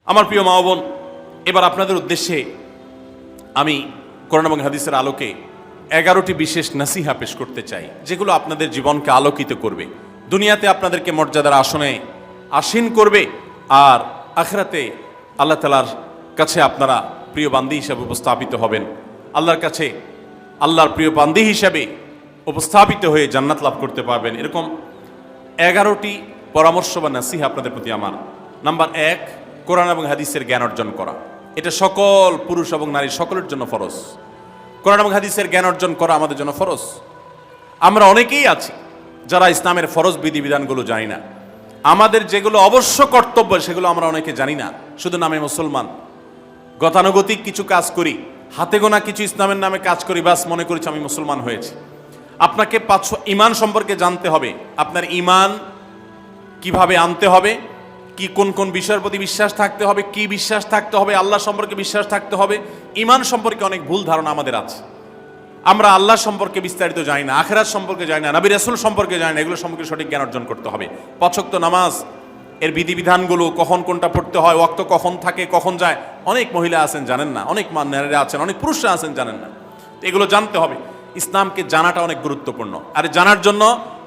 আমার প্রিয় মা বোন, এবার আপনাদের উদ্দেশ্যে আমি কোরআন এবং হাদিসের আলোকে 11টি বিশেষ নাসিহা পেশ করতে চাই, যেগুলো আপনাদের জীবনকে আলোকিত করবে, দুনিয়াতে আপনাদেরকে মর্যাদার আসনে আসীন করবে, আর আখিরাতে আল্লাহ তাআলার কাছে আপনারা প্রিয় বান্দী হিসাবে উপস্থাপিত হবেন। আল্লাহর কাছে আল্লাহর প্রিয় বান্দী হিসাবে উপস্থাপিত হয়ে জান্নাত লাভ করতে পারবেন। এরকম 11টি পরামর্শ বা নাসিহা আপনাদের প্রতি আমার। নাম্বার 1, কোরআন এবং হাদিসের জ্ঞান অর্জন করা। এটা সকল পুরুষ এবং নারী সকলের জন্য ফরজ। কোরআন এবং হাদিসের জ্ঞান অর্জন করা আমাদের জন্য ফরজ। আমরা অনেকেই আছি যারা ইসলামের ফরজ বিধিবিধানগুলো জানি না। আমাদের যেগুলো অবশ্য কর্তব্য সেগুলো আমরা অনেকে জানি না, শুধু নামে মুসলমান। গতানুগতিক কিছু কাজ করি, হাতে গোনা কিছু ইসলামের নামে কাজ করি, বাস মনে করেছি আমি মুসলমান হয়েছি। আপনাকে ঈমান সম্পর্কে জানতে হবে। আপনার ঈমান কিভাবে আনতে হবে, কি কোন কোন বিষয়ের প্রতি বিশ্বাস থাকতে হবে, কি বিশ্বাস থাকতে হবে, আল্লাহ সম্পর্কে বিশ্বাস থাকতে হবে। ঈমান সম্পর্কে অনেক ভুল ধারণা আমাদের আছে। আমরা আল্লাহ সম্পর্কে বিস্তারিত জানি না, আখিরাত সম্পর্কে জানি না, নবী রাসূল সম্পর্কে জানি না। এগুলো সম্পর্কে সঠিক জ্ঞান অর্জন করতে হবে। 5 ওয়াক্ত নামাজ এর বিধিবিধানগুলো, কখন কোনটা পড়তে হয়, ওয়াক্ত কখন থাকে, কখন যায়, অনেক মহিলা আছেন জানেন না, অনেক নারীরা আছেন, অনেক পুরুষরা আছেন জানেন না। এগুলো জানতে হবে। ইসলামকে জানাটা অনেক গুরুত্বপূর্ণ। আর জানার জন্য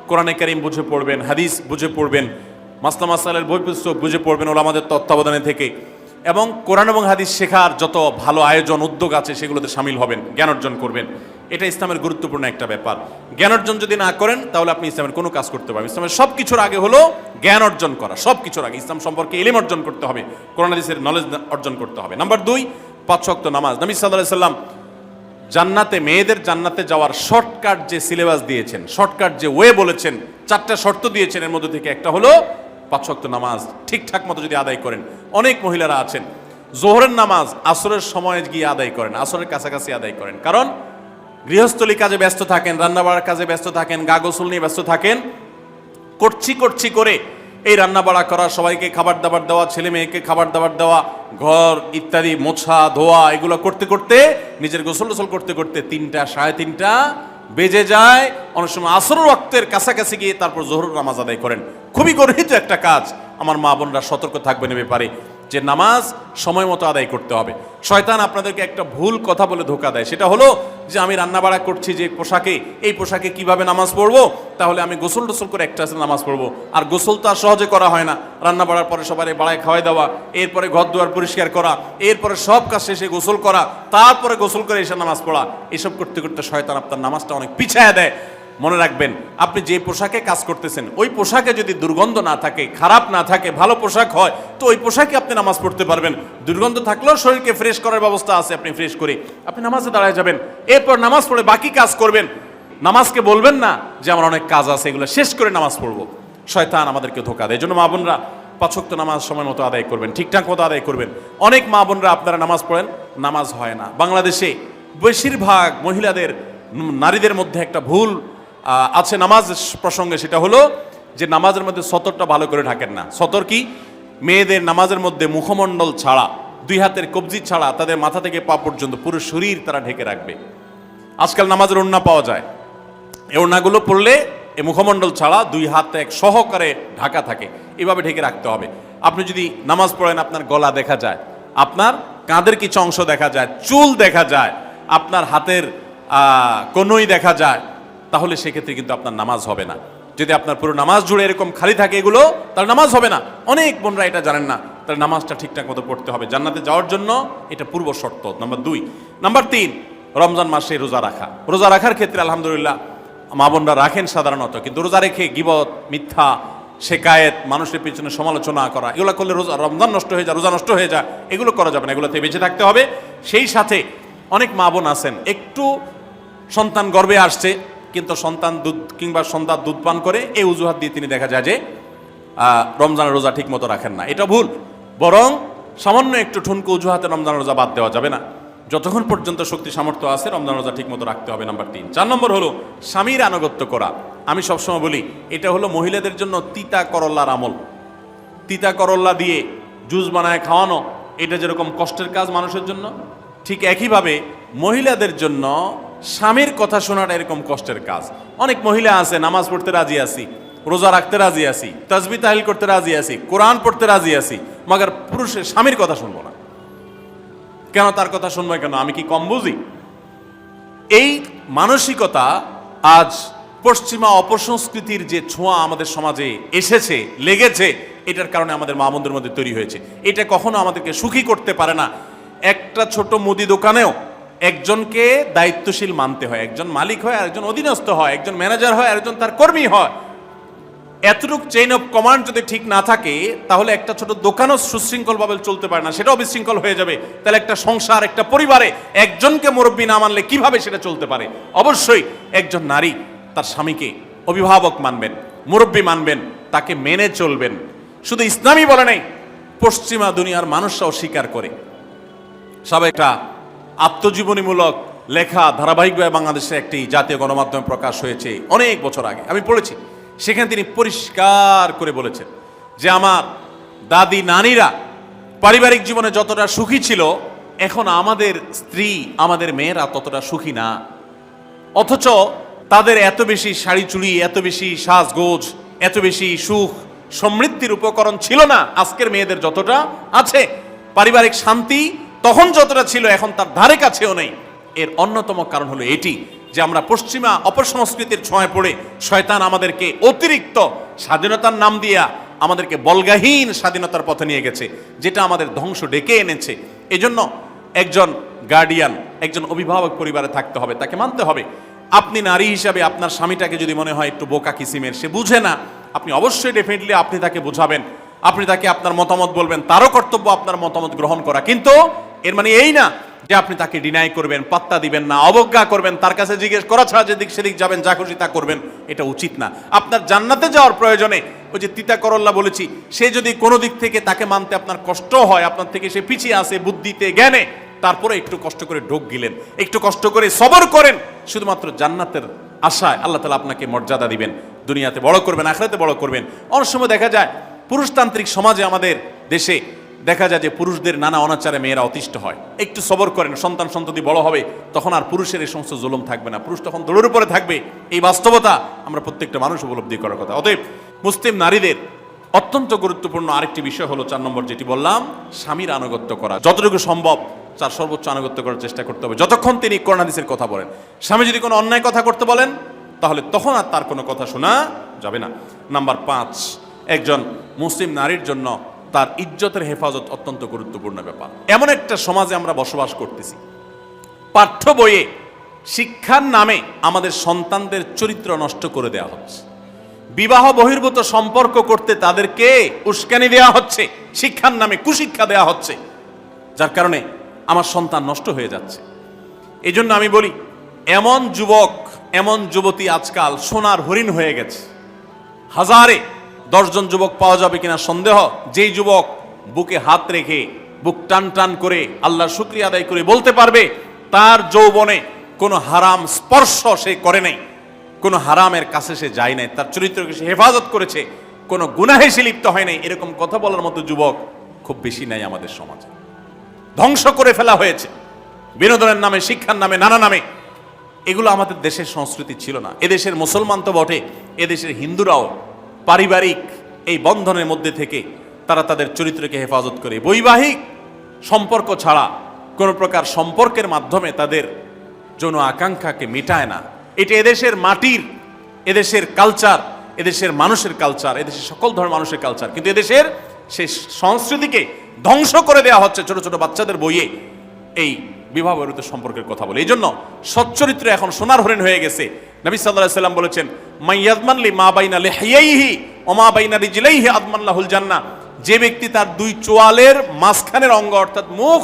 কোরআনে কারীম বুঝে পড়বেন, হাদিস বুঝে পড়বেন, মাসলা মাসাইলের বই পুস্তক বুঝে পড়বেন ওলামাদের তত্ত্বাবধানে থেকে, এবং কোরআন এবং হাদিস শেখার যত ভালো আয়োজন উদ্যোগ আছে সেগুলোতে শামিল হবেন, জ্ঞান অর্জন করবেন। এটা ইসলামের গুরুত্বপূর্ণ একটা ব্যাপার। জ্ঞান অর্জন যদি না করেন তাহলে আপনি ইসলামের কোনো কাজ করতে পারবেন। ইসলামের সব কিছুর আগে হলো জ্ঞান অর্জন করা। সব কিছুর আগে ইসলাম সম্পর্কে ইলম অর্জন করতে হবে, কোরআন হাদিসের নলেজ অর্জন করতে হবে। নাম্বার 2, 5 ওয়াক্ত নামাজ। নবী সাল্লাল্লাহু আলাইহি সাল্লাম জান্নাতে, মেয়েদের জান্নাতে যাওয়ার শর্টকাট যে সিলেবাস দিয়েছেন, শর্টকাট যে ওয়ে বলেছেন, 4টা শর্ত দিয়েছেন। এর মধ্যে থেকে একটা হলো 5 ওয়াক্ত নামাজ ঠিকঠাক মতো যদি আদায় করেন। অনেক মহিলারা আছেন জোহরের নামাজ আসরের সময় গিয়ে আদায় করেন, আসরের কাছাকাছি আদায় করেন, কারণ গৃহস্থলী কাজে ব্যস্ত থাকেন, রান্নাবাড়ার কাজে ব্যস্ত থাকেন, গা গোসল নিয়ে ব্যস্ত থাকেন। করছি করে এই রান্নাবাড়া করা, সবাইকে খাবার দাবার দেওয়া, ছেলে মেয়েকে খাবার দাবার দেওয়া, ঘর ইত্যাদি মোছা ধোয়া, এগুলো করতে করতে, নিজের গোসল টোসল করতে করতে 3টা 3:30 বেজে যায়। অনেক সময় আসর ওয়াক্তের কাছাকাছি গিয়ে তারপর জোহর নামাজ আদায় করেন। খুবই গর্হিত একটা কাজ। আমার মা বোনরা সতর্ক থাকবেন এ ব্যাপারে, যে নামাজ সময় মতো আদায় করতে হবে। শয়তান আপনাদেরকে একটা ভুল কথা বলে ধোঁকা দেয়, সেটা হলো যে আমি রান্নাবাড়া করছি যে পোশাকে, এই পোশাকে কিভাবে নামাজ পড়বো, তাহলে আমি গোসল টোসল করে একটা নামাজ পড়বো। আর গোসল তো আর সহজে করা হয় না। রান্নাবাড়ার পরে সবাই বাড়ায় খাওয়াই দেওয়া, এরপরে ঘর দুয়ার পরিষ্কার করা, এরপরে সব কাজ শেষে গোসল করা, তারপরে গোসল করে এসে নামাজ পড়া, এসব করতে করতে শয়তান আপনার নামাজটা অনেক পিছায় দেয়। মনে রাখবেন, আপনি যে পোশাকে কাজ করতেছেন ওই পোশাকে যদি দুর্গন্ধ না থাকে, খারাপ না থাকে, ভালো পোশাক হয়, তো ওই পোশাকে আপনি নামাজ পড়তে পারবেন। দুর্গন্ধ থাকলেও শরীরকে ফ্রেশ করার ব্যবস্থা আছে, আপনি ফ্রেশ করে আপনি নামাজে দাঁড়ায় যাবেন। এরপর নামাজ পড়ে বাকি কাজ করবেন। নামাজকে বলবেন না যে আমার অনেক কাজ আছে, এগুলো শেষ করে নামাজ পড়বো। শয়তান আমাদেরকে ধোঁকা দেয়। এই জন্য মা বোনরা 5 ওয়াক্ত নামাজ সময় মতো আদায় করবেন, ঠিকঠাক মতো আদায় করবেন। অনেক মা বোনরা আপনারা নামাজ পড়েন, নামাজ হয় না। বাংলাদেশে বেশিরভাগ মহিলাদের, নারীদের মধ্যে একটা ভুল আছে নামাজ প্রসঙ্গে, সেটা হলো যে নামাজের মধ্যে সতরটা ভালো করে ঢাকেন না। সতর কি? মেয়েদের নামাজের মধ্যে মুখমণ্ডল ছাড়া, 2 হাতের কবজি ছাড়া তাদের মাথা থেকে পা পর্যন্ত পুরো শরীর তারা ঢেকে রাখবে। আজকাল নামাজের ওড়না পাওয়া যায়, এই ওড়নাগুলো পরলে এই মুখমণ্ডল ছাড়া 2 হাত এক সহকারে ঢাকা থাকে, এভাবে ঢেকে রাখতে হবে। আপনি যদি নামাজ পড়েন, আপনার গলা দেখা যায়, আপনার কাঁধের কিছু অংশ দেখা যায়, চুল দেখা যায়, আপনার হাতের কনুই দেখা যায়, তাহলে সেক্ষেত্রে কিন্তু আপনার নামাজ হবে না। যদি আপনার পুরো নামাজ জুড়ে এরকম খালি থাকে এগুলো, তাহলে নামাজ হবে না। অনেক বোনরা এটা জানেন না, তাহলে নামাজটা ঠিকঠাক মতো পড়তে হবে। জান্নাতে যাওয়ার জন্য এটা পূর্ব শর্ত। নাম্বার 2। নাম্বার 3, রমজান মাসে রোজা রাখা। রোজা রাখার ক্ষেত্রে আলহামদুলিল্লাহ মা বোনরা রাখেন সাধারণত, কিন্তু রোজা রেখে গীবত, মিথ্যা, শেকায়েত, মানুষের পিছনে সমালোচনা করা, এগুলো করলে রমজান নষ্ট হয়ে যায়, রোজা নষ্ট হয়ে যায়। এগুলো করা যাবে না, এগুলোতে বেঁচে থাকতে হবে। সেই সাথে অনেক মা বোন আছেন, একটু সন্তান গর্ভে আসছে, কিন্তু সন্তান দুধ কিংবা সন্ধ্যা দুধ পান করে, এই অজুহাত দিয়ে তিনি দেখা যায় যে রমজানের রোজা ঠিক মতো রাখেন না। এটা ভুল। বরং সামান্য একটু ঠুনকো অজুহাতে রমজানের রোজা বাদ দেওয়া যাবে না। যতক্ষণ পর্যন্ত শক্তি সামর্থ্য আছে রমজান রোজা ঠিক মতো রাখতে হবে। নাম্বার 3। 4 নম্বর হলো স্বামীর আনুগত্য করা। আমি সবসময় বলি এটা হলো মহিলাদের জন্য তিতা করল্লার আমল। তিতা করল্লা দিয়ে জুস বানায় খাওয়ানো, এটা যেরকম কষ্টের কাজ মানুষের জন্য, ঠিক একইভাবে মহিলাদের জন্য স্বামীর কথা শোনাটা এরকম কষ্টের কাজ। অনেক মহিলা আছে নামাজ পড়তে রাজি আছি, রোজা রাখতে রাজি আছি, তাসবিহ তাহলিল করতে রাজি আছি, কোরআন পড়তে রাজি আছি, মগর পুরুষের স্বামীর কথা শুনবো না। কেন তার কথা শুনবো কেন? আমি কি কম বুঝি? এই মানসিকতা আজ পশ্চিমা অপসংস্কৃতির যে ছোঁয়া আমাদের সমাজে এসেছে, লেগেছে, এটার কারণে আমাদের মা বোনদের মধ্যে তৈরি হয়েছে। এটা কখনো আমাদেরকে সুখী করতে পারে না। একটা ছোট মুদি দোকানেও একজনকে দায়িত্বশীল মানতে হয়, একজন মালিক হয়, আরেকজন অধীনস্থ হয়, একজন ম্যানেজার হয়, আরেকজন তার কর্মী হয়। এতটুক চেইন অফ কমান্ড যদি ঠিক না থাকে, তাহলে একটা ছোট দোকানও সুশৃঙ্খলভাবে চলতে পারে না, সেটাও বিশৃঙ্খল হয়ে যাবে। তাহলে একটা সংসার, একটা পরিবারে একজনকে মুরব্বী না মানলে কিভাবে সেটা চলতে পারে? অবশ্যই একজন নারী তার স্বামীকে অভিভাবক মানবেন, মুরব্বী মানবেন, তাকে মেনে চলবেন। শুধু ইসলামই বলে নাই, পশ্চিমা দুনিয়ার মানুষরাও স্বীকার করে। সব একটা আত্মজীবনীমূলক লেখা ধারাবাহিকভাবে বাংলাদেশে একটি জাতীয় গণমাধ্যমে প্রকাশ হয়েছে অনেক বছর আগে, আমি পড়েছি। সেখানে তিনি পরিষ্কার করে বলেছেন যে আমার দাদি নানীরা পারিবারিক জীবনে যতটা সুখী ছিল, এখন আমাদের স্ত্রী, আমাদের মেয়েরা ততটা সুখী না। অথচ তাদের এত বেশি শাড়ি চুড়ি, এত বেশি সাজগোজ, এত বেশি সুখ সমৃদ্ধির উপকরণ ছিল না আজকের মেয়েদের যতটা আছে। পারিবারিক শান্তি তখন যতটা ছিল, এখন তার ধারে কাছেও নেই। এর অন্যতম কারণ হলো এটি যে আমরা পশ্চিমা অপসংস্কৃতির ছোঁয়ায় পড়ে শয়তান আমাদেরকে অতিরিক্ত স্বাধীনতার নাম দিয়া আমাদেরকে বলগাহীন স্বাধীনতার পথে নিয়ে গেছে, যেটা আমাদের ধ্বংস ডেকে এনেছে। এজন্য একজন গার্ডিয়ান, একজন অভিভাবক পরিবারে থাকতে হবে, তাকে মানতে হবে। আপনি নারী হিসাবে আপনার স্বামীটাকে যদি মনে হয় একটু বোকা কিসিমের, সে বুঝে না, আপনি অবশ্যই ডেফিনেটলি আপনি তাকে বোঝাবেন, আপনি তাকে আপনার মতামত বলবেন, তারও কর্তব্য আপনার মতামত গ্রহণ করা। কিন্তু এর মানে এই না যে আপনি তাকে ডিনাই করবেন, পাত্তা দিবেন না, অবজ্ঞা করবেন, তার কাছে জিজ্ঞেস করা ছাড়া যেদিক সেদিক যাবেন, যা খুশি তা করবেন, এটা উচিত না। আপনার জান্নাতে যাওয়ার প্রয়োজনে ওই যে তিতা করল্লা বলেছি, সে যদি কোনো দিক থেকে তাকে মানতে আপনার কষ্ট হয়, আপনার থেকে সে পিছিয়ে আসে বুদ্ধিতে জ্ঞানে, তারপরে একটু কষ্ট করে ঢোক গিলেন, একটু কষ্ট করে সবর করেন, শুধুমাত্র জান্নাতের আশায় আল্লাহ তাআলা আপনাকে মর্যাদা দিবেন, দুনিয়াতে বড় করবেন, আখিরাতে বড় করবেন। অনেক সময় দেখা যায় পুরুষতান্ত্রিক সমাজে আমাদের দেশে দেখা যায় যে পুরুষদের নানা অনাচারে মেয়েরা অতিষ্ঠ হয়। একটু সবর করেন, সন্তান সন্ততি বড় হবে, তখন আর পুরুষের এই সমস্ত জুলুম থাকবে না, পুরুষ তখন দৌড়ের উপরে থাকবে। এই বাস্তবতা আমরা প্রত্যেকটা মানুষ উপলব্ধি করার কথা। অতএব মুসলিম নারীদের অত্যন্ত গুরুত্বপূর্ণ আরেকটি বিষয় হলো 4 নম্বর যেটি বললাম, স্বামীর আনুগত্য করা। যতটুকু সম্ভব তার সর্বোচ্চ আনুগত্য করার চেষ্টা করতে হবে, যতক্ষণ তিনি কোরআন হাদিসের কথা বলেন। স্বামী যদি কোনো অন্যায় কথা করতে বলেন, তাহলে তখন আর তার কোনো কথা শোনা যাবে না। নাম্বার 5, একজন মুসলিম নারীর জন্য তার ইজ্জতের হেফাজত অত্যন্ত গুরুত্বপূর্ণ ব্যাপার। এমন একটা সমাজে আমরা বসবাস করতেছি, পাঠ্য বইয়ে শিক্ষার নামে আমাদের সন্তানদের চরিত্র নষ্ট করে দেওয়া হচ্ছে, বিবাহ বহির্ভূত সম্পর্ক করতে তাদেরকে উস্কানি দেওয়া হচ্ছে, শিক্ষার নামে কুশিক্ষা দেওয়া হচ্ছে, যার কারণে আমার সন্তান নষ্ট হয়ে যাচ্ছে। এই জন্য আমি বলি, এমন যুবক, এমন যুবতী আজকাল সোনার হরিণ হয়ে গেছে। হাজারে 10 জন যুবক পাওয়া যাবে কিনা সন্দেহ, যেই যুবক বুকে হাত রেখে বুক টান টান করে আল্লাহর শুকরিয়া আদায় করে বলতে পারবে তার যৌবনে কোনো হারাম স্পর্শ সে করে নাই, কোনো হারামের কাছে সে যায় নাই, তার চরিত্রকে সে হেফাজত করেছে, কোনো গুনাহে সে লিপ্ত হয় নাই, এরকম কথা বলার মতো যুবক খুব বেশি নাই আমাদের সমাজে। ধ্বংস করে ফেলা হয়েছে বিনোদনের নামে, শিক্ষার নামে, নানা নামে। এগুলো আমাদের দেশের সংস্কৃতি ছিল না। এদেশের মুসলমান তো বটে, এদেশের হিন্দুরাও পারিবারিক এই বন্ধনের মধ্যে থেকে তারা তাদের চরিত্রকে হেফাজত করে, বৈবাহিক সম্পর্ক ছাড়া কোনো প্রকার সম্পর্কের মাধ্যমে তাদের যৌন আকাঙ্ক্ষাকে মেটায় না। এটা এদেশের মাটির, এদেশের কালচার, এদেশের মানুষের কালচার, এদেশের সকল ধরনের মানুষের কালচার, কিন্তু এদেশের সেই সংস্কৃতিকে ধ্বংস করে দেওয়া হচ্ছে ছোট ছোট বাচ্চাদের বইয়ে এই বিবাহ বহির্ভূত সম্পর্কের কথা বলে। এই জন্য সচ্চরিত্র এখন সোনার হরিণ হয়ে গেছে। নবী সাল্লাল্লাহু আলাইহি ওয়াসাল্লাম বলেছেন, মাইয়াজমান লি মা বাইনা লিহিয়াইহি ওয়া মা বাইনা রিজলাইহি আদমান লাহুল জান্নাহ। যে ব্যক্তি তার 2 চোয়ালের মাঝখানের অঙ্গ অর্থাৎ মুখ,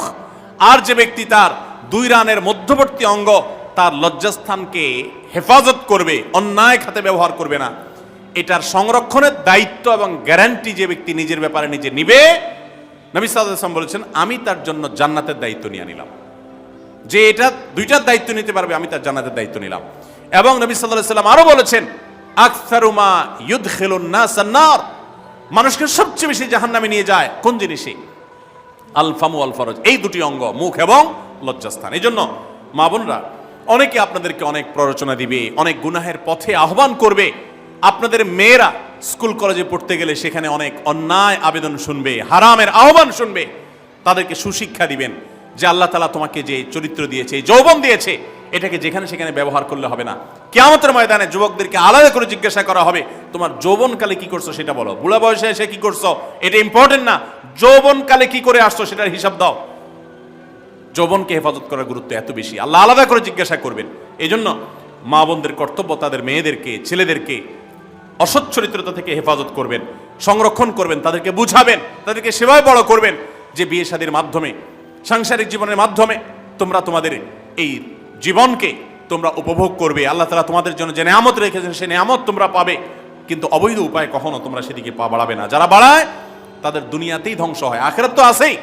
আর যে ব্যক্তি তার 2 রানের মধ্যবর্তী অঙ্গ, তার লজ্জাস্থানকে হেফাজত করবে, অন্যায় খাতে ব্যবহার করবে না, এটার সংরক্ষণের দায়িত্ব এবং গ্যারান্টি যে ব্যক্তি নিজের ব্যাপারে নিজে নিবে, নবী সাল্লাল্লাহু আলাইহি ওয়াসাল্লাম বলেছেন, আমি তার জন্য জান্নাতের দায়িত্ব নিয়ে নিলাম। যে এটা 2টার দায়িত্ব নিতে পারবে, আমি তার জান্নাতের দায়িত্ব নিলাম। এবং নবী সাল্লাল্লাহু আলাইহি ওয়াসাল্লাম আরো বলেছেন, আকসারু মা ইউদখিলুন নাস আন-নার, মানুষকে সবচেয়ে বেশি জাহান্নামে নিয়ে যায় কোন জিনিসে? আল ফামু আল ফরজ, এই 2টি অঙ্গ, মুখ এবং লজ্জাস্থান। এই জন্য মা বোনরা, অনেকে আপনাদেরকে অনেক প্ররোচনা দিবে, অনেক গুনাহের পথে আহ্বান করবে। আপনাদের মেয়েরা স্কুল কলেজে পড়তে গেলে সেখানে অনেক অন্যায় আবেদন শুনবে, হারামের আহ্বান শুনবে, তাদেরকে সুশিক্ষা দিবেন যে আল্লাহ তাআলা তোমাকে যে চরিত্র দিয়েছে, যৌবন দিয়েছে, এটাকে যেখানে সেখানে ব্যবহার করলে হবে না। কিয়ামতের ময়দানে যুবকদেরকে আলাদা করে জিজ্ঞাসা করা হবে, তোমার যৌবনকালে কি করছো সেটা বলো, বুড়া বয়সে এসে কি করছো এটা ইম্পর্টেন্ট না, যৌবনকালে কি করে আসছো সেটার হিসাব দাও। যৌবনকে হেফাজত করার গুরুত্ব এত বেশি, আল্লাহ আলাদা করে জিজ্ঞাসা করবেন। এই জন্য মা বোনদের কর্তব্য তাদের মেয়েদেরকে, ছেলেদেরকে অসৎ চরিত্রতা থেকে হেফাজত করবেন, সংরক্ষণ করবেন, তাদেরকে বুঝাবেন, তাদেরকে সেভাবে বড় করবেন যে বিয়ে শাদীর মাধ্যমে, সাংসারিক জীবনের মাধ্যমে তোমরা তোমাদের এই জীবনকে তোমরা উপভোগ করবে। আল্লাহ তাআলা তোমাদের জন্য যে নেয়ামত রেখেছেন সেই নেয়ামত তোমরা পাবে, কিন্তু অবৈধ উপায়ে কখনো তোমরা সেদিকে পা বাড়াবে না। যারা বাড়ায় তাদের দুনিয়াতেই ধ্বংস হয়, আখিরাত তো আছেই।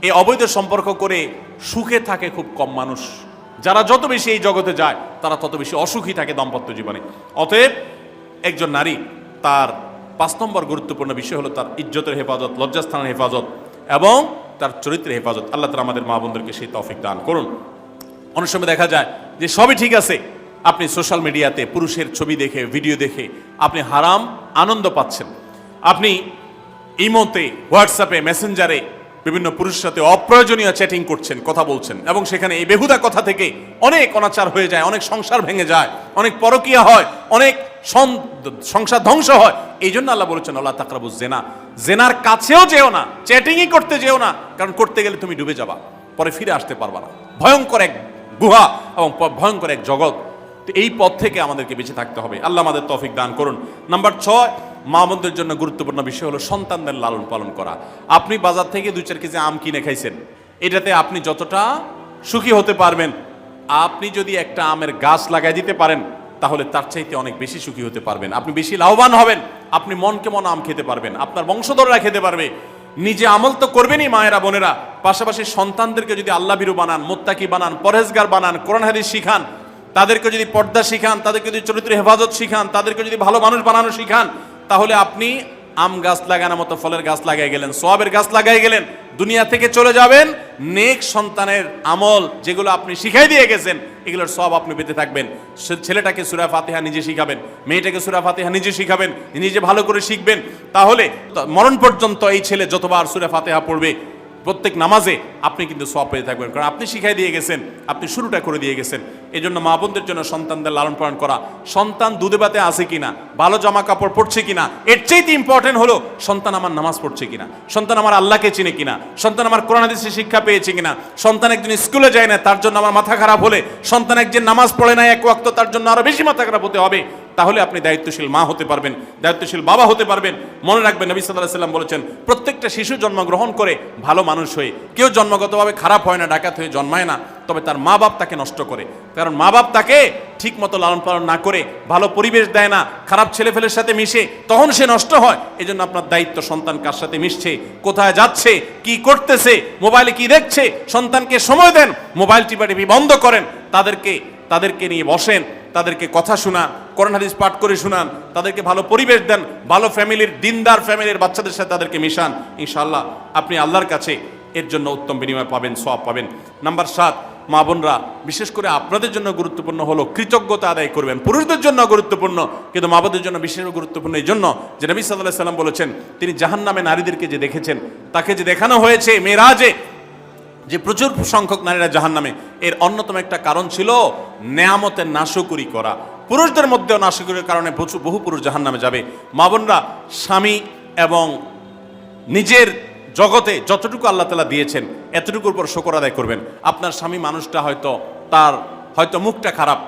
এই অবৈধ সম্পর্ক করে সুখে থাকে খুব কম মানুষ। যারা যত বেশি এই জগতে যায় তারা তত বেশি অসুখী থাকে দাম্পত্য জীবনে। অতএব একজন নারী তার 5 নম্বর গুরুত্বপূর্ণ বিষয় হলো তার ইজ্জতের হেফাজত, লজ্জাস্থানের হেফাজত এবং তার চরিত্রের হেফাজত। আল্লাহ তাআলা আমাদের মা বোনদেরকে সেই তৌফিক দান করুন। অনেক সময় দেখা যায় যে সবই ঠিক আছে, আপনি সোশ্যাল মিডিয়াতে পুরুষের ছবি দেখে, ভিডিও দেখে আপনি হারাম আনন্দ পাচ্ছেন। আপনি ইমোতে, হোয়াটসঅ্যাপে, মেসেঞ্জারে বিভিন্ন পুরুষের সাথে অপ্রয়োজনীয় চ্যাটিং করছেন, কথা বলছেন, এবং সেখানে এই বেহুদা কথা থেকে অনেক অনাচার হয়ে যায়, অনেক সংসার ভেঙে যায়, অনেক পরকীয়া হয়, অনেক সংসার ধ্বংস হয়। এই জন্য আল্লাহ বলেছেন আল্লাহ তাকরাবুজ জেনা, জেনার কাছেও যেও না, চ্যাটিংই করতে যেও না, কারণ করতে গেলে তুমি ডুবে যাবা, পরে ফিরে আসতে পারবা না। ভয়ঙ্কর এক গুহা এবং ভয়ঙ্কর এক জগৎ। তো এই পথ থেকে আমাদেরকে বেঁচে থাকতে হবে। আল্লাহ আমাদের তৌফিক দান করুন। নাম্বার 6, মা বোনদের জন্য গুরুত্বপূর্ণ বিষয় হলো সন্তানদের লালন পালন করা। আপনি বাজার থেকে 2-4 কেজি আম কিনে খাইছেন, এটাতে আপনি যতটা সুখী হতে পারবেন, আপনি যদি একটা আমের গাছ লাগাই দিতে পারেন তাহলে তার চাইতে অনেক বেশি সুখী হতে পারবেন, আপনি বেশি লাভবান হবেন, আপনি মনকে মন আম খেতে পারবেন, আপনার বংশধররা খেতে পারবে। নিজে আমল তো করবেনই মায়েরা, বোনেরা, পাশাপাশি সন্তানদেরকে যদি আল্লাহ ভীরু বানান, মুত্তাকি বানান, পরহেজগার বানান, কোরআন হাদিস শিখান, তাদেরকে যদি পর্দা শিখান, তাদেরকে যদি চরিত্রের হেফাজত শিখান, তাদেরকে যদি ভালো মানুষ বানানো শিখান, তাহলে আপনি আম গাছ লাগানোর মতো ফলের গাছ লাগাই গেলেন, সওয়াবের গাছ লাগাই গেলেন। দুনিয়া থেকে চলে যাবেন, নেক সন্তানের আমল যেগুলো আপনি শিখাই দিয়ে গেছেন এগুলোর সওয়াব আপনি পেতে থাকবেন। ছেলেটাকে সূরা ফাতিহা নিজে শিখাবেন, মেয়েটাকে সূরা ফাতিহা নিজে শিখাবেন, নিজে ভালো করে শিখবেন, তাহলে মরণ পর্যন্ত এই ছেলে যতবার সূরা ফাতিহা পড়বে প্রত্যেক নামাজে আপনি কিন্তু সওয়াব পেয়ে থাকবেন, কারণ আপনি শিখাই দিয়ে গেছেন, আপনি শুরুটা করে দিয়ে গেছেন। এই জন্য মা বোনদের জন্য সন্তানদের লালন পালন করা, সন্তান দুধে ভাতে আছে কিনা, ভালো জামা কাপড় পরছে কিনা, এর চাইতে ইম্পর্টেন্ট হলো সন্তান আমার নামাজ পড়ছে কিনা, সন্তান আমার আল্লাহকে চিনে কিনা, সন্তান আমার কোরআন হাদিসের শিক্ষা পেয়েছে কিনা। সন্তান একদিন স্কুলে যায় না, তার জন্য আমার মাথা খারাপ হলে, সন্তান একদিন নামাজ পড়ে না এক ওয়াক্ত, তার জন্য আরো বেশি মাথা খারাপ হতে হবে। তাহলে আপনি দায়িত্বশীল মা হতে পারবেন, দায়িত্বশীল বাবা হতে পারবেন। মনে রাখবেন নবী সাল্লাল্লাহু আলাইহি ওয়াসাল্লাম বলেছেন, প্রত্যেকটা শিশু জন্মগ্রহণ করে ভালো মানুষ হয়ে, কেউ জন্মগতভাবে খারাপ হয় না, ডাকাত হয়ে জন্মায় না, তবে তার মা বাপ তাকে নষ্ট করে। কারণ মা বাপ তাকে ঠিক মতো লালন পালন না করে, ভালো পরিবেশ দেয় না, খারাপ ছেলেফেলের সাথে মিশে, তখন সে নষ্ট হয়। এই জন্য আপনার দায়িত্ব সন্তান কার সাথে মিশছে, কোথায় যাচ্ছে, কি করতেছে, মোবাইলে কি দেখছে, সন্তানকে সময় দেন, মোবাইল টিপাটিপি বন্ধ করেন, তাদেরকে নিয়ে বসেন, তাদেরকে কথা শোনান, কোরআন হাদিস পাঠ করে শোনান, তাদেরকে ভালো পরিবেশ দেন, ভালো ফ্যামিলির, দিনদার ফ্যামিলির বাচ্চাদের সাথে তাদেরকে মিশান। ইনশাআল্লাহ আপনি আল্লাহর কাছে এর জন্য উত্তম বিনিময় পাবেন, সওয়াব পাবেন। নাম্বার 7, মা বোনরা বিশেষ করে আপনাদের জন্য গুরুত্বপূর্ণ হলো কৃতজ্ঞতা আদায় করবেন। পুরুষদের জন্য গুরুত্বপূর্ণ, কিন্তু মা বোনদের জন্য বিশেষ গুরুত্বপূর্ণ এই জন্য যে নবী সাল্লাল্লাহু আলাইহি ওয়াসাল্লাম বলেছেন, তিনি জাহান্নামে নারীদেরকে যে দেখেছেন, তাকে যে দেখানো হয়েছে মেরাজে, যে প্রচুর সংখ্যক নারীরা জাহান্নামে, এর অন্যতম একটা কারণ ছিল নেয়ামতের নাশকরি করা। পুরুষদের মধ্যেও নাশকরির কারণে বহু পুরুষ জাহান্নামে যাবে। মা বোনরা স্বামী এবং নিজের জগতে যতটুকু আল্লাহ তাআলা দিয়েছেন এতটুকুর উপর শুকর আদায় করবেন। আপনার স্বামী মানুষটা হয়তো মুখটা খারাপ,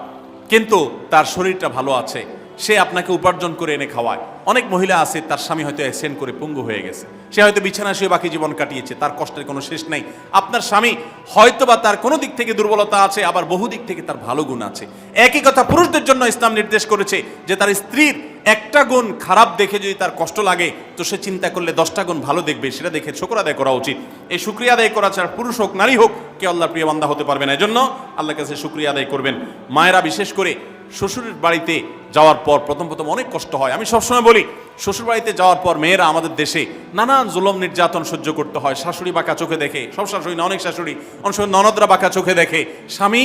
কিন্তু তার শরীরটা ভালো আছে, সে আপনাকে উপার্জন করে এনে খাওয়ায়। অনেক মহিলা আছে তার স্বামী হয়তো অ্যাক্সিডেন্ট করে পঙ্গু হয়ে গেছে, সে হয়তো বিছানা শুয়ে বাকি জীবন কাটিয়েছে, তার কষ্টের কোনো শেষ নাই। আপনার স্বামী হয়তো বা তার কোনো দিক থেকে দুর্বলতা আছে, আবার বহু দিক থেকে তার ভালো গুণ আছে। একই কথা পুরুষদের জন্য ইসলাম নির্দেশ করেছে যে তার স্ত্রীর একটা গুণ খারাপ দেখে যদি তার কষ্ট লাগে, তো সে চিন্তা করলে 10টা গুণ ভালো দেখবে, সেটা দেখে শুকর আদায় করা উচিত। এই শুকরিয়া আদায় করা ছাড়া পুরুষ হোক নারী হোক কেউ আল্লাহর প্রিয় বান্দা হতে পারবে না। এজন্য আল্লাহর কাছে শুকরিয়া আদায় করবেন। মায়েরা বিশেষ করে শ্বশুরের বাড়িতে যাওয়ার পর প্রথম অনেক কষ্ট হয়। আমি সবসময় বলি, শ্বশুর বাড়িতে যাওয়ার পর মেয়েরা আমাদের দেশে নানান জুলুম নির্যাতন সহ্য করতে হয়। শাশুড়ি বাঁকা চোখে দেখে, সব শাশুড়ি না, অনেক শাশুড়ি, অনেক সময় ননদরা বাঁকা চোখে দেখে, স্বামী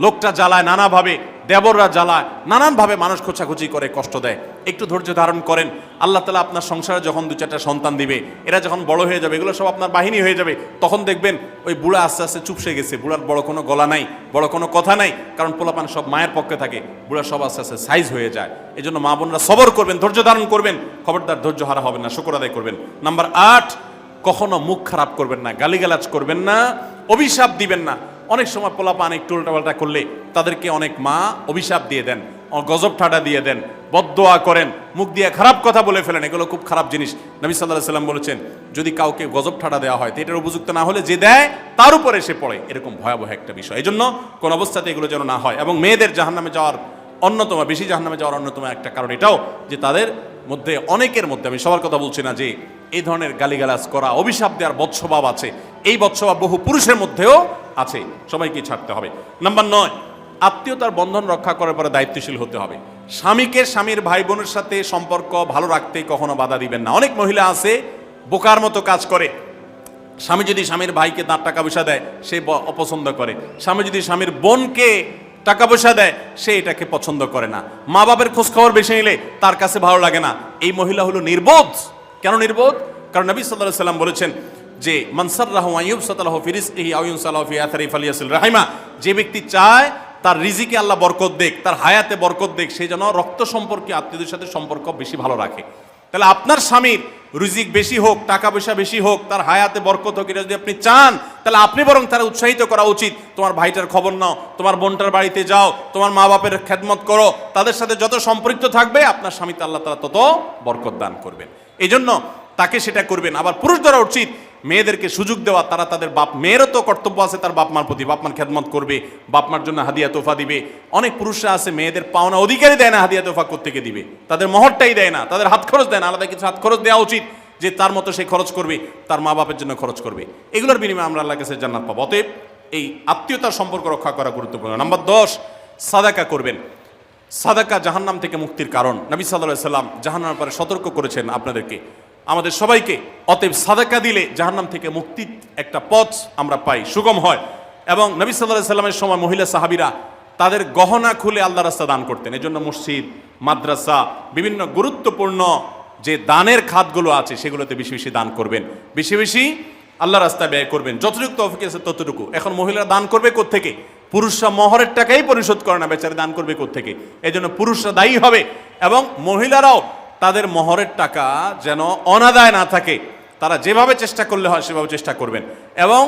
লোকটা জ্বালায় নানাভাবে, দেবররা জ্বালায়, নানানভাবে মানুষ খোঁচাখুচি করে, কষ্ট দেয়। একটু ধৈর্য ধারণ করেন, আল্লাহ তাআলা আপনার সংসারে যখন 2-4টা সন্তান দিবে, এরা যখন বড় হয়ে যাবে, এগুলো সব আপনার বাহিনী হয়ে যাবে, তখন দেখবেন ওই বুড়া আস্তে আস্তে চুপসে গেছে, বুড়ার বড় কোনো গলা নাই, বড় কোনো কথা নাই, কারণ পোলাপান সব মায়ের পক্ষে থাকে, বুড়া সব আস্তে আস্তে সাইজ হয়ে যায়। এই জন্য মা বোনরা সবর করবেন, ধৈর্য ধারণ করবেন, খবরদার ধৈর্য হারা হবেন না, শুকর আদায় করবেন। নাম্বার 8, কখনো মুখ খারাপ করবেন না, গালিগালাজ করবেন না, অভিশাপ দিবেন না। অনেক সময় পোলাপান একটু উল্টাপাল্টা করলে তাদেরকে অনেক মা অভিশাপ দিয়ে দেন, গজব ঠাডা দিয়ে দেন, বদদোয়া করেন, মুখ দিয়ে খারাপ কথা বলে ফেলেন। এগুলো খুব খারাপ জিনিস। নবী সাল্লাল্লাহু আলাইহি সাল্লাম বলেছেন, যদি কাউকে গজব ঠাডা দেওয়া হয় তো এটার উপযুক্ত না হলে যে দেয় তার উপরে এসে পড়ে, এরকম ভয়াবহ একটা বিষয়। এই জন্য কোন অবস্থাতে এগুলো যেন না হয়। এবং মেয়েদের জাহান্নামে যাওয়ার অন্যতম, বেশি জাহান্নামে যাওয়ার অন্যতম একটা কারণ এটাও যে তাদের মধ্যে, অনেকের মধ্যে, আমি সবার কথা বলছি না, যে এই ধরনের গালিগালাজ করা, অভিশাপ দেওয়ার বদস্বভাব আছে। এই বদস্বভাব বহু পুরুষের মধ্যেও আছে, সবাইকে ছাড়তে হবে। নাম্বার 9, আত্মীয়তার বন্ধন রক্ষা করার পরে দায়িত্বশীল হতে হবে। স্বামীকে স্বামীর ভাই বোনের সাথে সম্পর্ক ভালো রাখতে কখনো বাধা দিবেন না। অনেক মহিলা আছে বোকার মতো কাজ করে। স্বামী যদি স্বামীর ভাইকে তার টাকা পয়সা দেয়, সে অপছন্দ করে। স্বামী যদি স্বামীর বোনকে টাকা পয়সা দেয়, সে এটাকে পছন্দ করে না। মা বাবার খোঁজ খবর বেশি নিলে তার কাছে ভালো লাগে না। এই মহিলা হলো নির্বোধ। কেন নির্বোধ? কারণ নবী সাল্লাল্লাহু আলাইহি সাল্লাম বলেছেন যে মান সাররাহু আন ইউবসাতাহু ফি রিজকিহি আও ইউনসালাহু ফি আথারি ফালিয়াসিল রাহিমা, যে ব্যক্তি চায় তার রিজিকে আল্লাহ বরকত দেখ, তার হায়াতে বরকত দেখ, সেই জন্য রক্ত সম্পর্কে আত্মীয়দের সাথে সম্পর্ক বেশি ভালো রাখে। তাহলে আপনার স্বামীর রিজিক বেশি হোক, টাকা পয়সা বেশি হোক, তার হায়াতে বরকত হোক, এটা যদি আপনি চান, তাহলে আপনি বরং তারা উৎসাহিত করা উচিত। তোমার ভাইটার খবর নাও, তোমার বোনটার বাড়িতে যাও, তোমার মা বাপের খেদমত করো, তাদের সাথে যত সম্পৃক্ত থাকবে আপনার স্বামীতে আল্লাহ তাআলা তত বরকত দান করবেন। এই জন্য তাকে সেটা করবেন। আবার পুরুষদেরও উচিত মেয়েদেরকে সুযোগ দেওয়া। তারা তাদের বাপ, মেয়েরও তো কর্তব্য আছে তার বাপ মার প্রতি, বাপ মার খেদমত করবে, বাপ মার জন্য হাদিয়া তোফা দিবে। অনেক পুরুষরা আছে মেয়েদের পাওনা অধিকারই দেয় না, হাদিয়া তোফা কোত্থেকে দিবে, তাদের মহরটাই দেয় না, তাদের হাত খরচ দেয় না। আলাদা কিছু হাত খরচ দেওয়া উচিত, যে তার মতো সে খরচ করবে, তার মা বাপের জন্য খরচ করবে। এগুলোর বিনিময়ে আমরা আল্লাহর কাছে জান্নাত পাবো। অতএব এই আত্মীয়তার সম্পর্ক রক্ষা করা গুরুত্বপূর্ণ। নাম্বার 10, সাদাকা করবেন। সাদাকা জাহান্নাম থেকে মুক্তির কারণ। নবী সাল্লাল্লাহু আলাইহি সাল্লাম জাহান্নামের ব্যাপারে সতর্ক করেছেন আপনাদেরকে, আমাদের সবাইকে। অতএব সাদাকা দিলে জাহান্নাম থেকে মুক্তির একটা পথ আমরা পাই, সুগম হয়। এবং নবী সাল্লাল্লাহু আলাইহি সাল্লামের সময় মহিলা সাহাবীরা তাদের গহনা খুলে আল্লাহর রাস্তায় দান করতেন। এই জন্য মসজিদ, মাদ্রাসা, বিভিন্ন গুরুত্বপূর্ণ যে দানের খাতগুলো আছে সেগুলোতে বেশি বেশি দান করবেন, বেশি বেশি আল্লাহর রাস্তায় ব্যয় করবেন, যতটুকু তৌফিক আছে ততটুকু। এখন মহিলারা দান করবে কোত্থেকে? পুরুষরা মহরের টাকাই পরিশোধ করে না, বেচারে দান করবে কোত্থেকে? এই জন্য পুরুষরা দায়ী হবে। এবং মহিলারাও তাদের মহরের টাকা যেন অনাদায় না থাকে, তারা যেভাবে চেষ্টা করলে হয় সেভাবে চেষ্টা করবেন। এবং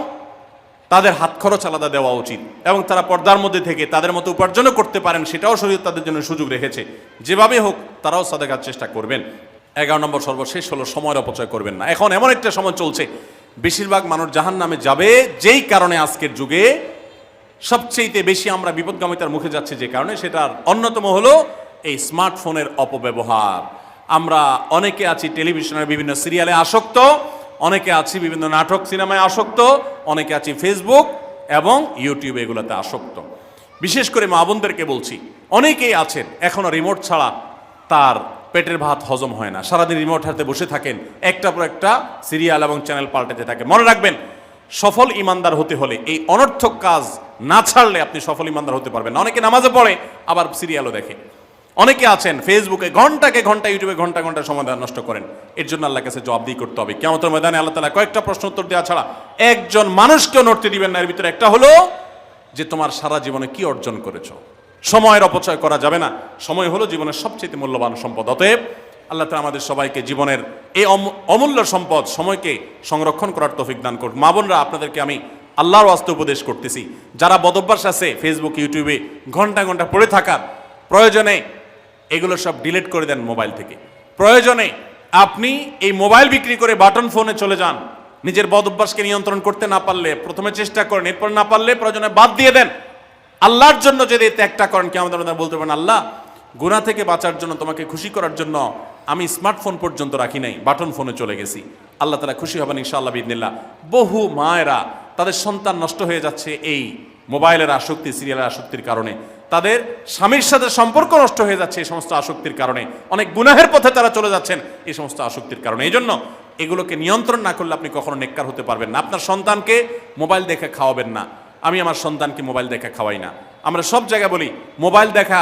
তাদের হাত খরচ আলাদা দেওয়া উচিত, এবং তারা পর্দার মধ্যে থেকে তাদের মতো উপার্জনও করতে পারেন, সেটাও শরীয়ত তাদের জন্য সুযোগ রেখেছে। যেভাবে হোক তারাও সাদাকার চেষ্টা করবেন। 11 নম্বর সর্বশেষ হলো সময়ের অপচয় করবেন না। এখন এমন একটা সময় চলছে, বেশিরভাগ মানুষ জাহান্নামে যাবে যেই কারণে, আজকের যুগে সবচেয়ে বেশি আমরা বিপদগামিতার মুখে যাচ্ছি যে কারণে, সেটার অন্যতম হলো এই স্মার্টফোনের অপব্যবহার। আমরা অনেকে আছি টেলিভিশনের বিভিন্ন সিরিয়ালে আসক্ত, অনেকে আছি বিভিন্ন নাটক সিনেমায় আসক্ত, অনেকে আছি ফেসবুক এবং ইউটিউবে এগুলোতে আসক্ত। বিশেষ করে মা বোনদেরকে বলছি, অনেকেই আছেন এখনো রিমোট ছাড়া তার পেটের ভাত হজম হয় না, সারাদিন রিমোট হাতে বসে থাকেন, একটা পর একটা সিরিয়াল এবং চ্যানেল পাল্টাতে থাকে। মনে রাখবেন, সফল ইমানদার হতে হলে এই অনর্থক কাজ না ছাড়লে আপনি সফল ইমানদার হতে পারবেন না। অনেকে নামাজে পড়ে আবার সিরিয়ালও দেখে, অনেকে আছেন ফেসবুকে ঘন্টাকে ঘন্টা, ইউটিউবে ঘন্টা ঘন্টা সময় নষ্ট করেন। এর জন্য আল্লাহর কাছে জবাবদিহি করতে হবে। কিয়ামতের ময়দানে আল্লাহ তাআলা কয়েকটা প্রশ্ন উত্তর দেওয়া ছাড়া একজন মানুষকেও নড়তে দিবেন না। এর ভিতরে একটা হলো যে তোমার সারা জীবনে কি অর্জন করেছো। সময়ের অপচয় করা যাবে না। সময় হলো জীবনের সবচেয়ে মূল্যবান সম্পদ। অতএব আল্লাহ তাআলা আমাদের সবাইকে জীবনের এই অমূল্য সম্পদ সময়কে সংরক্ষণ করার তৌফিক দান করুন। মা বোনরা, আপনাদেরকে আমি আল্লাহর ওয়াস্তে উপদেশ করতেছি, যারা বদভ্যাস আছে ফেসবুক, ইউটিউবে ঘন্টা ঘন্টা পড়ে থাকার, প্রয়োজনে এগুলো সব ডিলিট করে দেন মোবাইল থেকে। প্রয়োজনে আপনি এই মোবাইল বিক্রি করে বাটন ফোনে চলে যান। নিজের বদভ্যাসকে নিয়ন্ত্রণ করতে না পারলে প্রথমে চেষ্টা করেন, এরপর না পারলে প্রয়োজনে বাদ দিয়ে দেন। আল্লাহর জন্য যদি ত্যাগটা করেন, কেমন বলতে পারেন, আল্লাহ গুনাহ থেকে বাঁচার জন্য, তোমাকে খুশি করার জন্য আমি স্মার্টফোন পর্যন্ত রাখি নাই, বাটন ফোনে চলে গেছি। আল্লাহ তাআলা খুশি হবেন ইনশাআল্লাহ বিইذنিল্লাহ। বহু মায়েরা তাদের সন্তান নষ্ট হয়ে যাচ্ছে এই মোবাইলের আসক্তি, সিরিয়ালের আসক্তির কারণে। তাদের স্বামীর সাথে সম্পর্ক নষ্ট হয়ে যাচ্ছে এই সমস্ত আসক্তির কারণে। অনেক গুনাহের পথে তারা চলে যাচ্ছেন এই সমস্ত আসক্তির কারণে। এই জন্য এগুলোকে নিয়ন্ত্রণ না করলে আপনি কখনো নেককার হতে পারবেন না। আপনার সন্তানকে মোবাইল দেখে খাওয়াবেন না। আমি আমার সন্তানকে মোবাইল দেখে খাওয়াই না। আমরা সব জায়গায় বলি মোবাইল দেখা,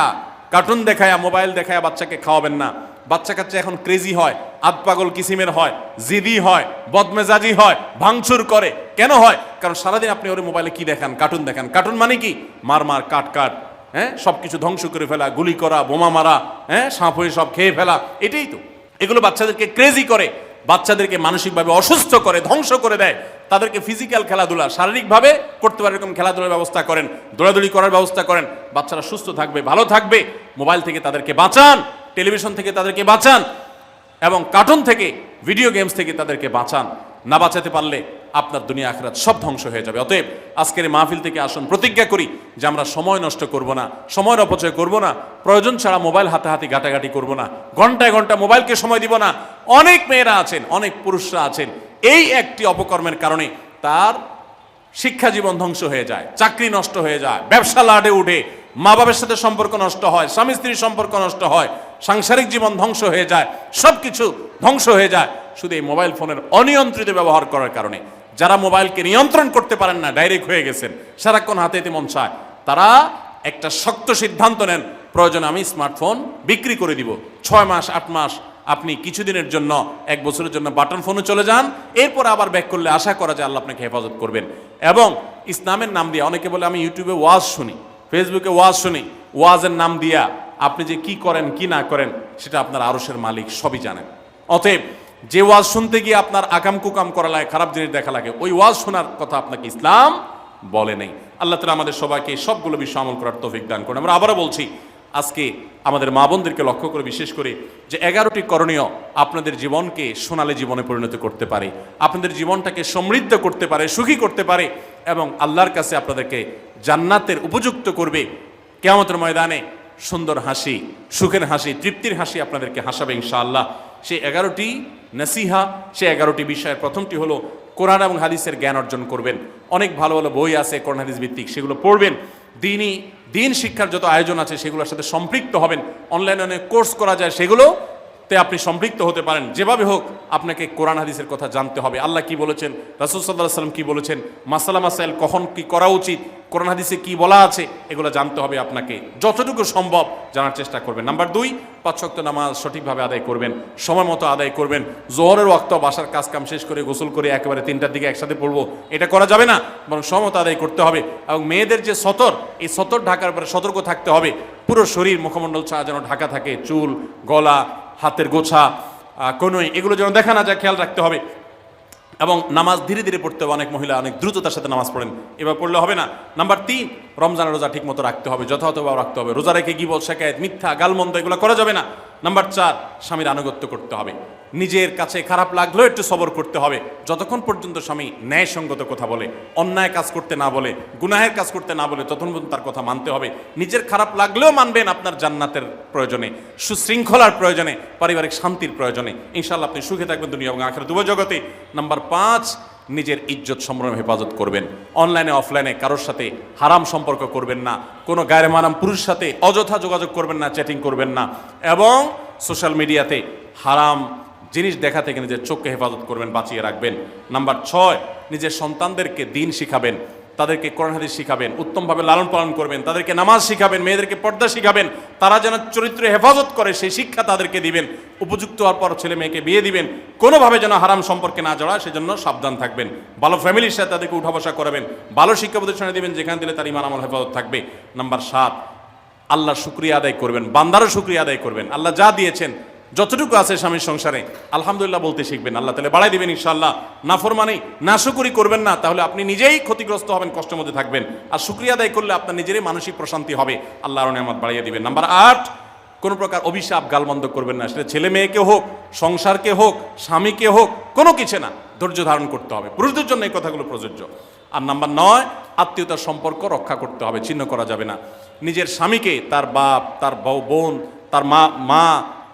কার্টুন দেখায়, মোবাইল দেখায় বাচ্চাকে খাওয়াবেন না। বাচ্চা কাচ্চা এখন ক্রেজি হয়, আধপাগল কিসিমের হয়, জিদি হয়, বদমেজাজি হয়, ভাঙচুর করে। কেন হয়? কারণ সারাদিন আপনি ওর মোবাইলে কি দেখান? কার্টুন দেখান। কার্টুন মানে কি? মার মার, কাট কাট, হ্যাঁ, সব কিছু ধ্বংস করে ফেলা, গুলি করা, বোমা মারা, হ্যাঁ, সাপ হয়ে সব খেয়ে ফেলা, এটাই তো। এগুলো বাচ্চাদেরকে ক্রেজি করে, বাচ্চাদেরকে মানসিকভাবে অসুস্থ করে, ধ্বংস করে দেয়। তাদেরকে ফিজিক্যাল খেলাধুলা, শারীরিকভাবে করতে পারে এরকম খেলাধুলার ব্যবস্থা করেন, দৌড়াদৌড়ি করার ব্যবস্থা করেন। বাচ্চারা সুস্থ থাকবে, ভালো থাকবে। মোবাইল থেকে তাদেরকে বাঁচান, টেলিভিশন থেকে তাদেরকে বাঁচান, এবং কার্টুন থেকে, ভিডিও গেমস থেকে তাদেরকে বাঁচান। না বাঁচাতে পারলে আপনার দুনিয়া আখিরাত সব ধ্বংস হয়ে যাবে। অতএব আজকের এই মাহফিল থেকে আসুন, প্রতিজ্ঞা করি যে আমরা সময় নষ্ট করব না, সময়ের অপচয় করব না, প্রয়োজন ছাড়া মোবাইল হাতাহাতি ঘাটাঘাটি করব না, ঘন্টায় ঘন্টা মোবাইলকে সময় দিব না। অনেক মেয়েরা আছেন, অনেক পুরুষরা আছেন, এই একটি অপকর্মের কারণে তার শিক্ষা জীবন ধ্বংস হয়ে যায়, চাকরি নষ্ট হয়ে যায়, ব্যবসা লাডে উঠে, মা বাবার সাথে সম্পর্ক নষ্ট হয়, স্বামী স্ত্রীর সম্পর্ক নষ্ট হয়, সাংসারিক জীবন ধ্বংস হয়ে যায়, সবকিছু ধ্বংস হয়ে যায় শুধু এই মোবাইল ফোনের অনিয়ন্ত্রিত ব্যবহার করার কারণে। যারা মোবাইলকে নিয়ন্ত্রণ করতে পারেন না, ডাইরেক্ট হয়ে গেছেন, সারাক্ষণ হাতে হাতে মন চায়, তারা একটা শক্ত সিদ্ধান্ত নেন, প্রয়োজনে আমি স্মার্টফোন বিক্রি করে দিব। 6 মাস 8 মাস আপনি কিছুদিনের জন্য, 1 বছরের জন্য বাটন ফোনে চলে যান, এরপর আবার ব্যাক করলে আশা করা যায় আল্লাহ আপনাকে হেফাজত করবেন। এবং ইসলামের নাম দিয়ে, অনেকে বলে আমি ইউটিউবে ওয়াজ শুনি, ফেসবুকে ওয়াজ শুনি, ওয়াজের নাম দিয়া আপনি যে কি করেন কি না করেন সেটা আপনার আরশের মালিক সবই জানেন। অতএব যে ওয়াজ শুনতে গিয়ে আপনার আকাম কুকাম করা লাগে, খারাপ জিনিস দেখা লাগে, ওই ওয়াজ শোনার কথা আপনাকে ইসলাম বলে নেই। আল্লাহ তাআলা আমাদের সবাইকে সবগুলো বিষয় আমল করার তৌফিক দান করুন। আমরা আবারও বলছি, আজকে আমাদের মা বোনদেরকে লক্ষ্য করে বিশেষ করে যে 11টি করণীয় আপনাদের জীবনকে সোনালী জীবনে পরিণত করতে পারে, আপনাদের জীবনটাকে সমৃদ্ধ করতে পারে, সুখী করতে পারে, এবং আল্লাহর কাছে আপনাদেরকে জান্নাতের উপযুক্ত করবে। কিয়ামতের ময়দানে সুন্দর হাসি, সুখের হাসি, তৃপ্তির হাসি আপনাদেরকে হাসাবে ইনশাআল্লাহ। সেই 11টি নসিহা, সেই 11টি বিষয়ের প্রথমটি হলো কোরআন এবং হাদিসের জ্ঞান অর্জন করবেন। অনেক ভালো ভালো বই আছে কোরআন হাদিস ভিত্তিক, সেগুলো পড়বেন। দিন শিক্ষার যত আয়োজন আছে সেগুলোর সাথে সম্পৃক্ত হবেন। অনলাইনে অনেক কোর্স করা যায়, সেগুলোতে আপনি সম্পৃক্ত হতে পারেন। যেভাবে হোক আপনাকে কোরআন হাদিসের কথা জানতে হবে। আল্লাহ কি বলেছেন, রাসূল সাল্লাল্লাহু আলাইহি ওয়াসাল্লাম কি বলেছেন, মাসালা মাসাইল কখন কি করা উচিত, কোরআন হাদিসে কি বলা আছে, এগুলো জানতে হবে আপনাকে। যতটুকু সম্ভব জানার চেষ্টা করবেন। নাম্বার 2, 5 ওয়াক্ত নামাজ সঠিকভাবে আদায় করবেন, সময় মতো আদায় করবেন। জোহরের ওয়াক্ত বাসার কাজ কাম শেষ করে গোসল করে একেবারে 3টার দিকে একসাথে পড়বো, এটা করা যাবে না, বরং সময় মতো আদায় করতে হবে। এবং মেয়েদের যে সতর, এই সতর ঢাকার পরে সতর্ক থাকতে হবে। পুরো শরীর মুখমণ্ডল ছাড়া যেন ঢাকা থাকে, চুল, গলা, হাতের গোছা, কনুই, এগুলো যেন দেখা না যায়, খেয়াল রাখতে হবে। এবং নামাজ ধীরে ধীরে পড়তে হবে। অনেক মহিলা অনেক দ্রুততার সাথে নামাজ পড়েন, এবার পড়লে হবে না। নাম্বার 3, রমজানের রোজা ঠিক মতো রাখতে হবে, যথাযথভাবে রাখতে হবে। রোজা রেখে গীবত, শিকায়েত, মিথ্যা, গালমন্দ এগুলো করা যাবে না। নাম্বার 4, স্বামীর আনুগত্য করতে হবে। নিজের কাছে খারাপ লাগলেও একটু সবর করতে হবে, যতক্ষণ পর্যন্ত স্বামী ন্যায়সঙ্গত কথা বলে, অন্যায় কাজ করতে না বলে, গুনাহের কাজ করতে না বলে, ততক্ষণ পর্যন্ত তার কথা মানতে হবে। নিজের খারাপ লাগলেও মানবেন, আপনার জান্নাতের প্রয়োজনে, সুশৃঙ্খলার প্রয়োজনে, পারিবারিক শান্তির প্রয়োজনে। ইনশাআল্লাহ আপনি সুখে থাকবেন দুনিয়া এবং আখিরাত উভয় জগতে। নাম্বার 5, নিজের ইজ্জত সম্ভ্রম হেফাজত করবেন। অনলাইনে অফলাইনে কারোর সাথে হারাম সম্পর্ক করবেন না, কোনো গায়রে মারাম পুরুষের সাথে অযথা যোগাযোগ করবেন না, চ্যাটিং করবেন না, এবং সোশ্যাল মিডিয়াতে হারাম জিনিস দেখা থেকে নিজের চোখকে হেফাজত করবেন, বাঁচিয়ে রাখবেন। নাম্বার 6, নিজের সন্তানদেরকে দিন শিখাবেন, তাদেরকে কোরআন হাদিস শিখাবেন, উত্তমভাবে লালন পালন করবেন, তাদেরকে নামাজ শিখাবেন, মেয়েদেরকে পর্দা শিখাবেন, তারা যেন চরিত্রে হেফাজত করে সেই শিক্ষা তাদেরকে দিবেন। উপযুক্ত হওয়ার পর ছেলে মেয়েকে বিয়ে দিবেন, কোনোভাবে যেন হারাম সম্পর্কে না জড়ায় সেজন্য সাবধান থাকবেন। ভালো ফ্যামিলির সাথে তাদেরকে উঠা বসা করাবেন, ভালো শিক্ষা প্রতিষ্ঠানে দিবেন যেখানে দিলে তার ইমান আমল হেফাজত থাকবে। নাম্বার 7, আল্লাহর শুকরিয়া আদায় করবেন, বান্দারও শুকরিয়া আদায় করবেন। আল্লাহ যা দিয়েছেন, যতটুকু আছে স্বামীর সংসারে আলহামদুলিল্লাহ বলতে শিখবেন, আল্লাহ তাআলা বাড়াই দিবেন ইনশাআল্লাহ। নাফরমানি, নাশুকরি করবেন না, তাহলে আপনি নিজেই ক্ষতিগ্রস্ত হবেন, কষ্টের মধ্যে থাকবেন। আর শুকরিয়া আদায় করলে আপনার নিজেরই মানসিক প্রশান্তি হবে, আল্লাহর নিয়ামত বাড়িয়ে দিবেন। নাম্বার 8, কোনো প্রকার অভিশাপ গালমন্দ করবেন না, সেটা ছেলে মেয়েকে হোক, সংসারকে হোক, স্বামীকে হোক, কোনো কিছু না, ধৈর্য ধারণ করতে হবে। পুরুষদের জন্য এই কথাগুলো প্রযোজ্য। আর নাম্বার 9, আত্মীয়তার সম্পর্ক রক্ষা করতে হবে, ছিন্ন করা যাবে না। নিজের স্বামীকে তার বাপ, তার বোন, তার মা,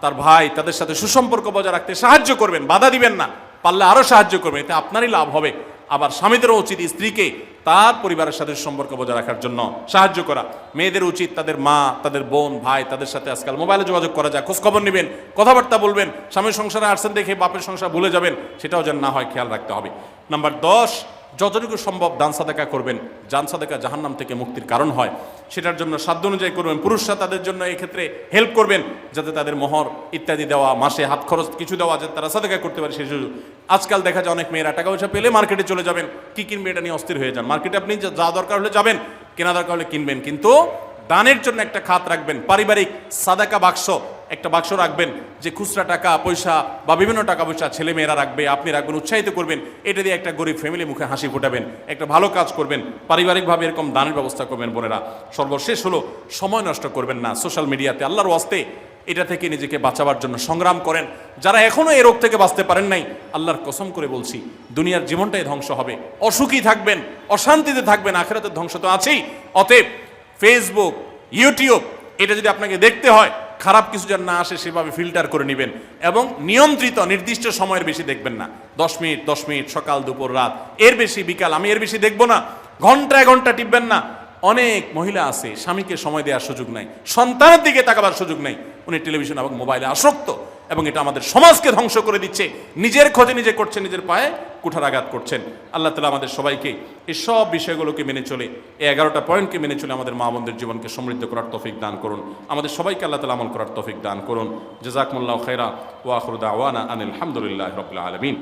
তার ভাই, তাদের সাথে সুসম্পর্ক বজায় রাখতে সাহায্য করবেন, বাধা দিবেন না, পারলে আরও সাহায্য করবেন, এতে আপনারই লাভ হবে। আবার স্বামীদেরও উচিত স্ত্রীকে তার পরিবারের সাথে সম্পর্ক বজায় রাখার জন্য সাহায্য করা। মেয়েদের উচিত তাদের মা, তাদের বোন, ভাই, তাদের সাথে আজকাল মোবাইলে যোগাযোগ করা যায়, খোঁজখবর নেবেন, কথাবার্তা বলবেন। স্বামীর সংসারে আসছেন দেখে বাপের সংসার ভুলে যাবেন, সেটাও যেন না হয়, খেয়াল রাখতে হবে। নাম্বার 10, যতটুকু সম্ভব দান সাদাকা করবেন, জান সাদাকা জাহান্নাম থেকে মুক্তির কারণ হয়, সেটার জন্য সাধ্য অনুযায়ী করবেন। পুরুষরা তাদের জন্য এক্ষেত্রে হেল্প করবেন, যাতে তাদের মোহর ইত্যাদি দেওয়া, মাসে হাত খরচ কিছু দেওয়া, যাতে তারা সাদাকা করতে পারে সেই সুযোগ। আজকাল দেখা যায় অনেক মেয়েরা টাকা পয়সা পেলে মার্কেটে চলে যাবেন, কি কিনবে এটা নিয়ে অস্থির হয়ে যান। মার্কেটে আপনি যা দরকার হলে যাবেন, কেনা দরকার হলে কিনবেন, কিন্তু দানের জন্য একটা খাত রাখবেন, পারিবারিক সাদাকা বাক্স একটা বাক্স রাখবেন, যে খুচরা টাকা পয়সা বা বিভিন্ন টাকা পয়সা ছেলে মেয়েরা রাখবে, আপনি রাখবেন, উৎসাহিত করবেন, এটা দিয়ে একটা গরিব ফ্যামিলি মুখে হাসি ফোটাবেন, একটা ভালো কাজ করবেন, পারিবারিকভাবে এরকম দানের ব্যবস্থা করবেন। বোনেরা, সর্বশেষ হলো সময় নষ্ট করবেন না সোশ্যাল মিডিয়াতে। আল্লাহর ওয়াস্তে এটা থেকে নিজেকে বাঁচাবার জন্য সংগ্রাম করেন। যারা এখনো এই রোগ থেকে বাঁচতে পারেন নাই, আল্লাহর কসম করে বলছি, দুনিয়ার জীবনটাই ধ্বংস হবে, অসুখী থাকবেন, অশান্তিতে থাকবেন, আখিরাতের ধ্বংস তো আছেই। অতএব ফেসবুক, ইউটিউব এটা যদি আপনাকে দেখতে হয়, খারাপ কিছু যেন না আসে সেভাবে ফিল্টার করে নেবেন, এবং নিয়ন্ত্রিত নির্দিষ্ট সময়ের বেশি দেখবেন না। 10 মিনিট সকাল দুপুর রাত, এর বেশি বিকাল, আমি এর বেশি দেখবো না, ঘন্টায় ঘন্টা টিপবেন না। অনেক মহিলা আছে স্বামীকে সময় দেওয়ার সুযোগ নাই, সন্তানের দিকে তাকাবার সুযোগ নাই, উনি টেলিভিশন এবং মোবাইলে আসক্ত, এবং এটা আমাদের সমাজকে ধ্বংস করে দিচ্ছে। নিজের ক্ষতি নিজে করছেন, নিজের পায়ে কুঠারাঘাত করছেন। আল্লাহ তাআলা আমাদের সবাইকে এই সব বিষয়গুলোকে মেনে চলে, এই 11টা পয়েন্টকে মেনে চলে আমাদের মা বোনদের জীবনকে সমৃদ্ধ করার তৌফিক দান করুন। আমাদের সবাইকে আল্লাহ তাআলা আমল করার তৌফিক দান করুন। জাযাকুমুল্লাহু খাইরা ওয়া আখিরু দাওয়ানা আনিল হামদুলিল্লাহি রাব্বিল আলামিন।